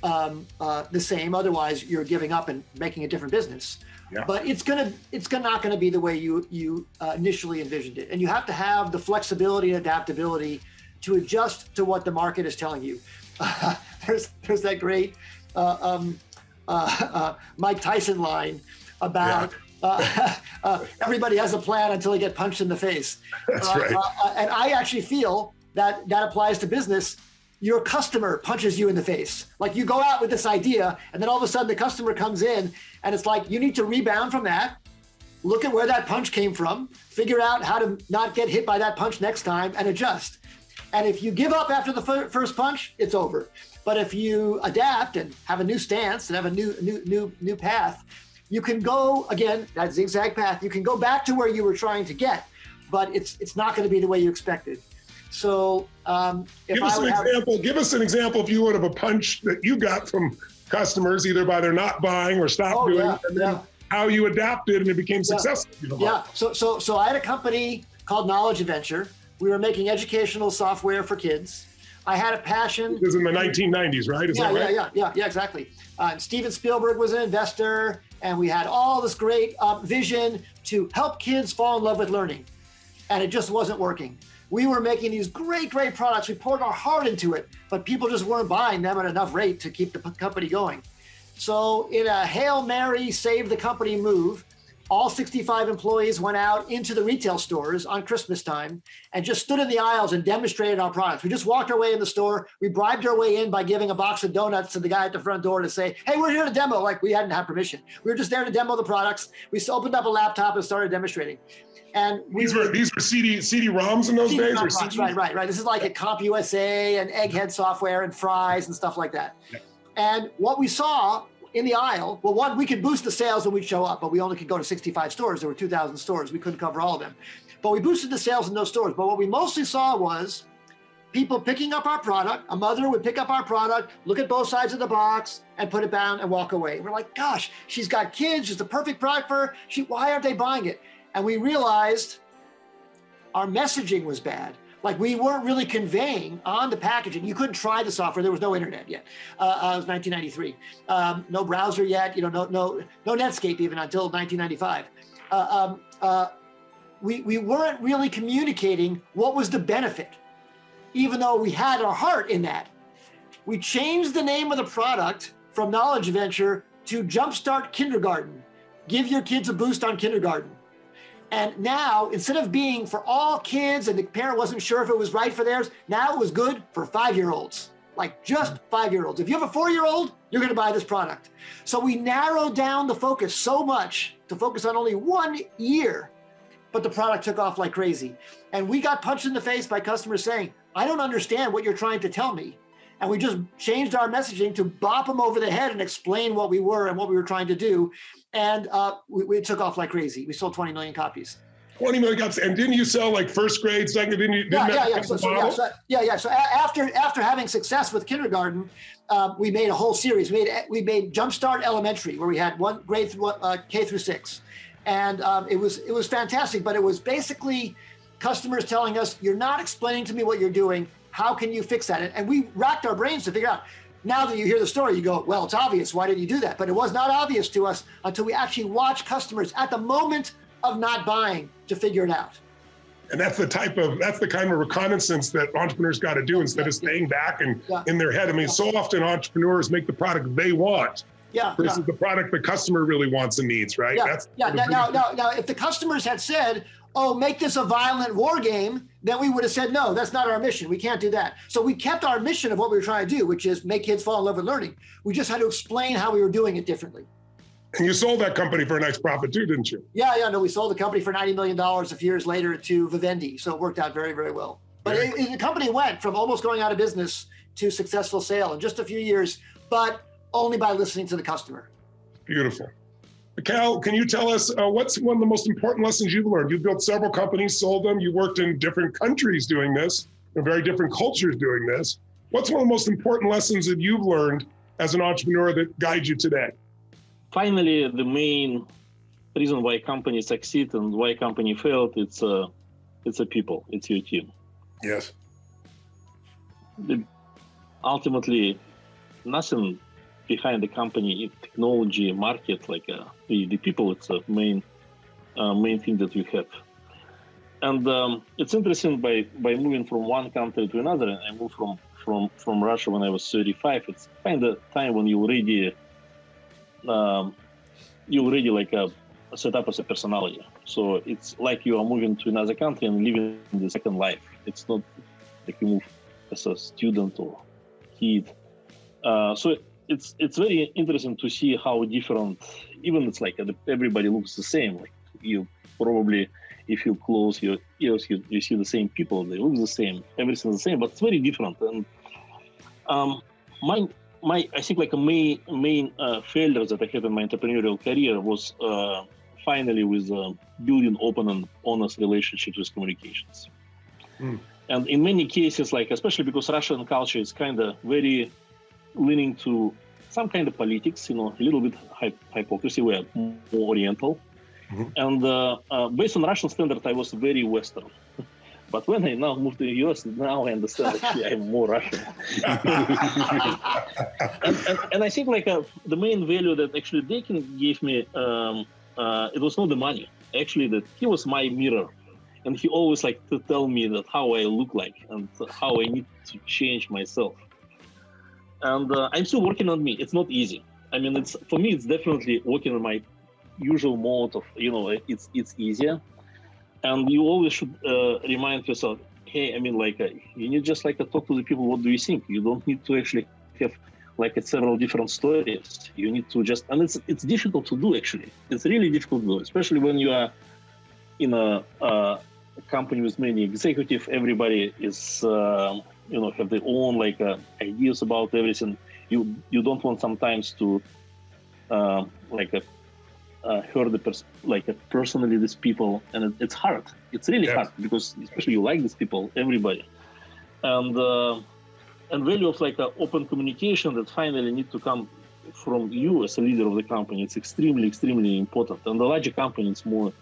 the same. Otherwise, you're giving up and making a different business. Yeah. But it's not gonna be the way you initially envisioned it, and you have to have the flexibility and adaptability to adjust to what the market is telling you. There's that great Mike Tyson line about everybody has a plan until they get punched in the face. That's right. And I actually feel that applies to business. Your customer punches you in the face. Like you go out with this idea and then all of a sudden the customer comes in and it's like, you need to rebound from that, look at where that punch came from, figure out how to not get hit by that punch next time and adjust. And if you give up after the first punch, it's over. But if you adapt and have a new stance and have a new path, you can go, again, that zigzag path, you can go back to where you were trying to get, but it's not going to be the way you expected. So give us an example, if you would, of a punch that you got from customers, either by their not buying or stop doing it, and then how you adapted and it became successful. Yeah. So I had a company called Knowledge Adventure. We were making educational software for kids. I had a passion. It was in the 1990s, right? Yeah, exactly. Steven Spielberg was an investor, and we had all this great vision to help kids fall in love with learning, and it just wasn't working. We were making these great products. We poured our heart into it, but people just weren't buying them at enough rate to keep the company going. So in a Hail Mary, save the company move, all 65 employees went out into the retail stores on Christmas time and just stood in the aisles and demonstrated our products. We just walked our way in the store. We bribed our way in by giving a box of donuts to the guy at the front door to say, hey, we're here to demo. Like we hadn't had permission. We were just there to demo the products. We opened up a laptop and started demonstrating. And these were CD-ROMs in those days? Or CDs? Right. This is like a CompUSA and Egghead software and Fries and stuff like that. Yeah. And what we saw in the aisle, well, one, we could boost the sales when we'd show up, but we only could go to 65 stores. There were 2,000 stores. We couldn't cover all of them. But we boosted the sales in those stores. But what we mostly saw was people picking up our product. A mother would pick up our product, look at both sides of the box, and put it down and walk away. We're like, gosh, she's got kids. She's the perfect product for her. Why aren't they buying it? And we realized our messaging was bad. Like we weren't really conveying on the packaging. You couldn't try the software. There was no internet yet. It was 1993. No browser yet. No Netscape even until 1995. We weren't really communicating what was the benefit, even though we had our heart in that. We changed the name of the product from Knowledge Adventure to Jumpstart Kindergarten. Give your kids a boost on kindergarten. And now, instead of being for all kids and the parent wasn't sure if it was right for theirs, now it was good for 5-year-olds, like just 5-year-olds. If you have a 4-year-old, you're going to buy this product. So we narrowed down the focus so much to focus on only 1 year, but the product took off like crazy. And we got punched in the face by customers saying, I don't understand what you're trying to tell me. And we just changed our messaging to bop them over the head and explain what we were and what we were trying to do. And we took off like crazy. We sold 20 million copies. 20 million copies. And didn't you sell like first grade, second? Yeah. So after having success with kindergarten, we made a whole series. We made Jumpstart Elementary, where we had one grade K through 6. And it was fantastic, but it was basically customers telling us, you're not explaining to me what you're doing. How can you fix that? And we racked our brains to figure out. Now that you hear the story, you go, well, it's obvious. Why didn't you do that? But it was not obvious to us until we actually watched customers at the moment of not buying to figure it out. And that's the kind of reconnaissance that entrepreneurs got to do instead of staying back and in their head. I mean, so often entrepreneurs make the product they want versus the product the customer really wants and needs, right? Now, if the customers had said, oh, make this a violent war game, then we would have said, no, that's not our mission. We can't do that. So we kept our mission of what we were trying to do, which is make kids fall in love with learning. We just had to explain how we were doing it differently. And you sold that company for a nice profit too, didn't you? No, we sold the company for $90 million a few years later to Vivendi. So it worked out very, very well. But the company went from almost going out of business to successful sale in just a few years, but only by listening to the customer. Beautiful. Cal, can you tell us what's one of the most important lessons you've learned? You've built several companies, sold them. You worked in different countries doing this, in very different cultures doing this. What's one of the most important lessons that you've learned as an entrepreneur that guides you today? Finally, the main reason why companies succeed and why company failed, it's a people, it's your team. Yes. Ultimately, nothing behind the company, technology, market, like the people. It's a main thing that you have. And it's interesting by moving from one country to another. I moved from Russia when I was 35. It's kind of time when you already like set up as a personality. So it's like you are moving to another country and living the second life. It's not like you move as a student or kid. So it's very interesting to see how different. Even it's like everybody looks the same. Like you probably, if you close your ears, you see the same people. They look the same. Everything's the same, but it's very different. And my I think like a main failure that I had in my entrepreneurial career was finally with building open and honest relationships with communications. And in many cases, like especially because Russian culture is kind of very leaning to some kind of politics, a little bit hypocrisy. We are more Oriental. And based on Russian standard, I was very Western. But when I now moved to the US, now I understand actually I'm more Russian. and I think like the main value that actually Dakin gave me, it was not the money. Actually, that he was my mirror. And he always like to tell me that how I look like and how I need to change myself. And I'm still working on me. It's not easy. I mean, for me, it's definitely working on my usual mode of, it's easier. And you always should remind yourself, hey, I mean, like, you need just like to talk to the people. What do you think? You don't need to actually have like several different stories. You need to just, and it's difficult to do actually. It's really difficult to do, especially when you are in a company with many executives. Everybody is, have their own like ideas about everything. You don't want sometimes to heard personally these people, and it's hard. It's really hard because especially you like these people, everybody, and value of like open communication that finally need to come from you as a leader of the company. It's extremely important, and the larger company it's more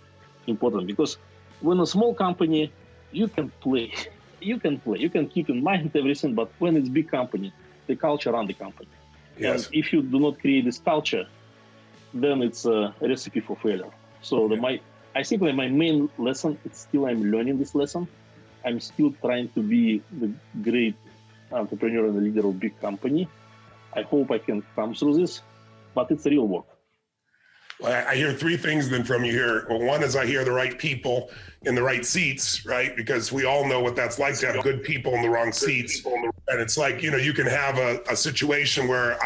important because when a small company you can play, you can keep in mind everything, but when it's big company, the culture runs the company. And if you do not create this culture, then it's a recipe for failure. So I think like my main lesson, it's still I'm learning this lesson. I'm still trying to be the great entrepreneur and the leader of big company. I hope I can come through this, but it's real work. Well, I hear three things then from you here. Well, one is I hear the right people in the right seats, right? Because we all know what that's like to have good people in the wrong seats. And it's like, you can have a situation where